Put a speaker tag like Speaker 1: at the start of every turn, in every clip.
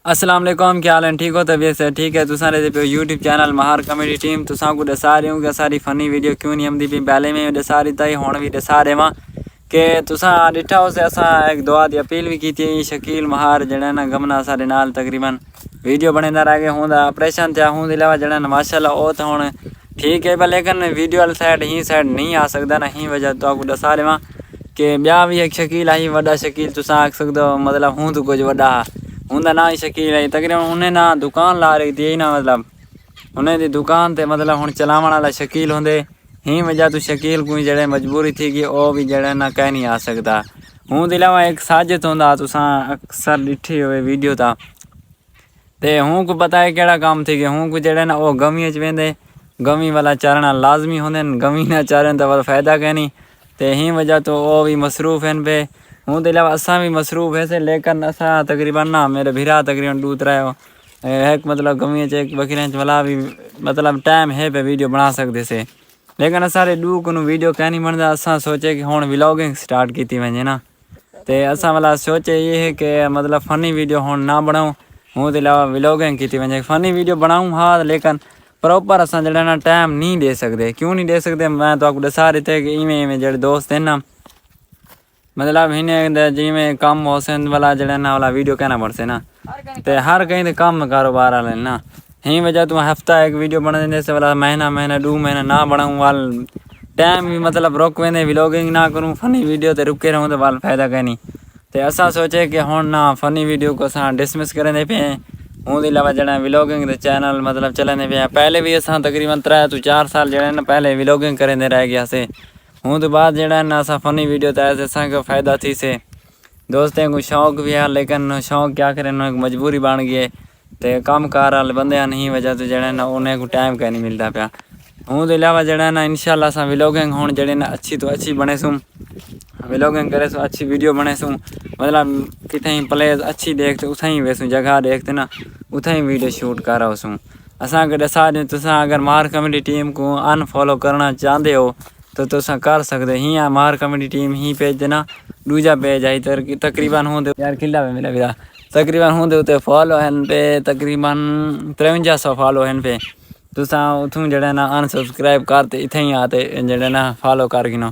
Speaker 1: السلام علیکم، کیا حال ہے؟ ٹھیک ہو؟ طبیعت سے ٹھیک ہے؟ تساں رہتے پہ یوٹیوب چینل مہار کامیڈی ٹیم تساں کو دسا رہی ہوں کہ ساری فنی ویڈیو کیوں نہیں آمدی پی، پہلے میں دسا رہی تھی، ہوں بھی دسا رہے کہ تساں ڈٹھا ہو سے اساں ایک دعا دی اپیل بھی کی تھی۔ شکیل مہار جڑا نا گمنا سارے نال تقریباً ویڈیو بنے رہ گئے ہوں دا آپریشن تھیا ہوں علاوہ جڑا نا ماشاءاللہ او تو ہوں ٹھیک ہے، لیکن ویڈیو والی سائڈ نہیں آ سکتا نا، ہی وجہ تو آپ کو دسا رہا کہ بیا بھی ایک شکیل آئی وڈا شکیل تساں آکھ سکتے ہو، مطلب ہوں تو کچھ وڈا ہوں دا نا ہی شکیل ہے تقریباً انہیں نا دکان لا رہی تھی نا، مطلب انہیں دی دکان تے مطلب ہوں چلاون والا شکیل ہوندے ہی وجہ تو شکیل کوئی جڑے مجبوری تھی کہ او بھی جڑے نا کہہ نہیں آ سکتا۔ ہوں دے علاوہ ایک ساجد ہوندا تساں اکثر ڈٹھی ہوئے ویڈیو تا تے ہوں کو پتہ ہے کیڑا کام تھی کہ ہوں کو جڑے نا او گمی وچ ویندے، گمی والا چارنا لازمی ہوندے، گمی نہ چارن تے فائدہ کہ نہیں تے ہی وجہ تو او بھی مصروف ہیں پہ۔ ہوں دے علاوہ اساں بھی مصروف ہے سے، لیکن اساں تقریباً نا میرے بھرا تقریباً دوت رہے ہو ایک مطلب گمی چ ایک بکریاں چ والا بھی مطلب ٹائم ہے پہ ویڈیو بنا سکتے سے، لیکن اسارے دو کو ویڈیو کہ نہیں بنتا۔ اساں سوچے کہ ہوں ولاگنگ سٹارٹ کیتی ونجے نا تے اساں والا سوچے یہ ہے کہ مطلب فنی ویڈیو ہوں نہ بناؤں، ہوں دے علاوہ ولاگنگ کیتی ونجے فنی ویڈیو بناؤں ہاں، لیکن پراپر اساں جڑا نا ٹائم نہیں دے سکتے۔ کیوں نہیں دے سکتے؟ میں تو آپ کو دسا رہے تھے کہ ایویں جڑے دوست ہیں نا، مطلب انہیں جی میں کم حسین والا جڑا نا والا ویڈیو کہنا پڑتے نا تے ہر کہیں دے کام کاروبار والے نا، ہی وجہ تو ہفتہ ایک ویڈیو بنا دیں سے والا مہینہ دو مہینہ نہ بناؤں وال ٹائم بھی مطلب روک ویندے، ولاگنگ نہ کروں فنی ویڈیو تے رکے رہوں تو وال فائدہ کہ نہیں تے اساں سوچے کہ ہوں نا فنی ویڈیو کو اساں ڈسمس کریں دے پہ ہیں۔ ہوں دے علاوہ جڑا ولاگنگ دے چینل مطلب چلیں دے پہ ہیں، پہلے بھی اساں تقریباً 3 تو 4 سال جڑے نا پہلے ولاگنگ کریں دے رہ گیا سے، ہوں تو بعد جڑا نا اساں فنی ویڈیو تے اساں کو فائدہ تھی سے، دوستیں کو شوق بھی ہے، لیکن شوق کیا کریں ایک مجبوری بن گئی تے کام کار والے بندے نہیں وجہ تو جڑا نا انہیں کو ٹائم کہ نہیں ملتا پیا۔ ہوں دے علاوہ جڑا نا انشاءاللہ اساں ولاگنگ ہون جڑے نا اچھی تو اچھی بنے سوں، ولاگنگ کرے سو اچھی ویڈیو بنے سوں، مطلب کتیں پلیس اچھی دیکھتے اتھیں ویسوں جگہ دیکھتے نا اتھیں ویڈیو شوٹ کر رہا سوں۔ اساں کو دسا دیں تساں اگر مہار کامیڈی ٹیم کو ان فالو کرنا چاہتے ہو تو تساں کر سکتے ہی، مہار کامیڈی ٹیم ہی پیج دینا، دوجا پیج آئی تقریباً ہوں دے یار کلا پہ میرا ویرا تقریباً ہوں دے تے فالو ہیں پہ تقریباً 5300 فالو ہیں پہ، تساں اتھوں جڑا نا ان سبسکرائب کرتے اتھیں ہی آتے جڑا نا فالو کر گنو۔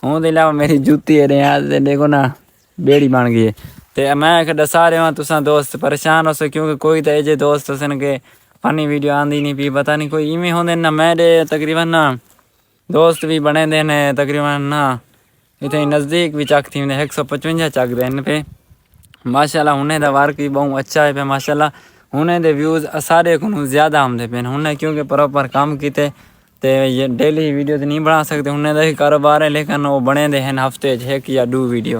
Speaker 1: ہوں دے علاوہ میری جوتی ہے رہے دیکھو نا بیڑی بن گئی ہے تے میں کہ دسا رہا ہوں تساں دوست پریشان ہو سو، کیونکہ کوئی تو ایجے دوست سن کے فنی ویڈیو آندی نہیں پی، پتہ نہیں کوئی ایویں ہوندے نا میرے تقریباً نا دوست بھی بنے دے نے تقریباً نا اتنے نزدیک بھی چک تھی 155 چک دے پہ ماشاءاللہ، انہیں دا ورک بھی بہت اچھا ہے پہ ماشاءاللہ، انہیں دے ویوز سارے کو زیادہ آمدے پہ انہیں کیونکہ پراپر کام کیتے تے یہ ڈیلی ویڈیو تو نہیں بنا سکتے، انہیں دا ہی کاروبار ہے، لیکن وہ بنے دے ہیں ہفتے ایک یا 2 ویڈیو،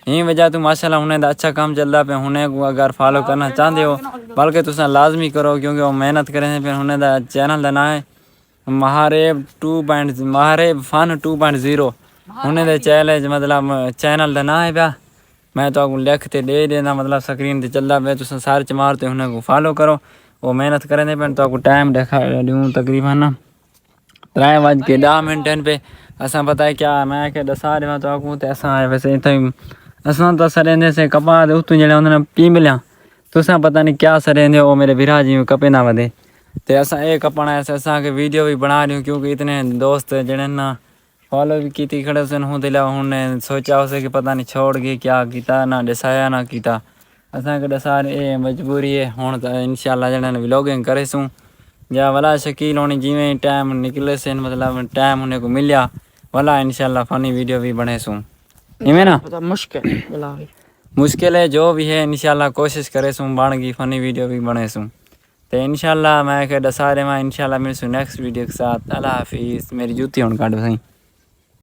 Speaker 1: یہی وجہ تو ماشاءاللہ انہیں دا اچھا کام چلتا پہ، انہیں کو اگر فالو کرنا چاہتے ہو بلکہ تساں لازمی کرو، کیونکہ وہ محنت کریں پہ۔ انہیں دا چینل دا نام ہے مہاریب فن 2.0، انہیں دے چیلنج مطلب چینل دا نام ہے پیا، میں تو آپ کو لکھ تے دے دینا، مطلب سکرین تے چلتا پہ، تساں سارچ مارتے انہیں کو فالو کرو، وہ محنت کریں دے پہ۔ تو آپ کو ٹائم دکھا دوں تقریباً 3:10 پہ اساں پتہ ہے کیا میں کہ دسا رہا تو آپ کو تے اساں ویسے اساں تو سرندے سے کپا دے اتوں جڑے ہوندے نا پیملیاں، تساں پتہ نہیں کیا سرندے او میرے بھرا جی کپے نہ ودے تے اساں اے کپنا ایسے اساں کے ویڈیو بھی بنا رہی ہوں، کیونکہ اتنے دوست جڑے نا فالو بھی کیتی کھڑے سن، ہوں دلا انہیں سوچا اسے کہ پتہ نہیں چھوڑ گئی کیا کیتا نہ دسایا نہ کیتا، اساں کے دسا اے مجبوری ہے۔ ہوں تو انشاءاللہ جڑے نا ولاگنگ کرے سوں یا والا شکیل ہونی جیویں ٹائم نکلے سے، مطلب ٹائم انہیں کو ملیا والا انشاءاللہ فنی ویڈیو بھی بنے سوں، ایویں نا مشکل ہے جو بھی ہے، انشاءاللہ کوشش کرے سوں بن گئی فنی ویڈیو بھی بنے سوں تے انشاءاللہ میں کہ دسا رہا ہوں انشاءاللہ ملسوں نیکسٹ ویڈیو کے ساتھ۔ اللہ حافظ، میری جوتی ہون کاٹ بھائی۔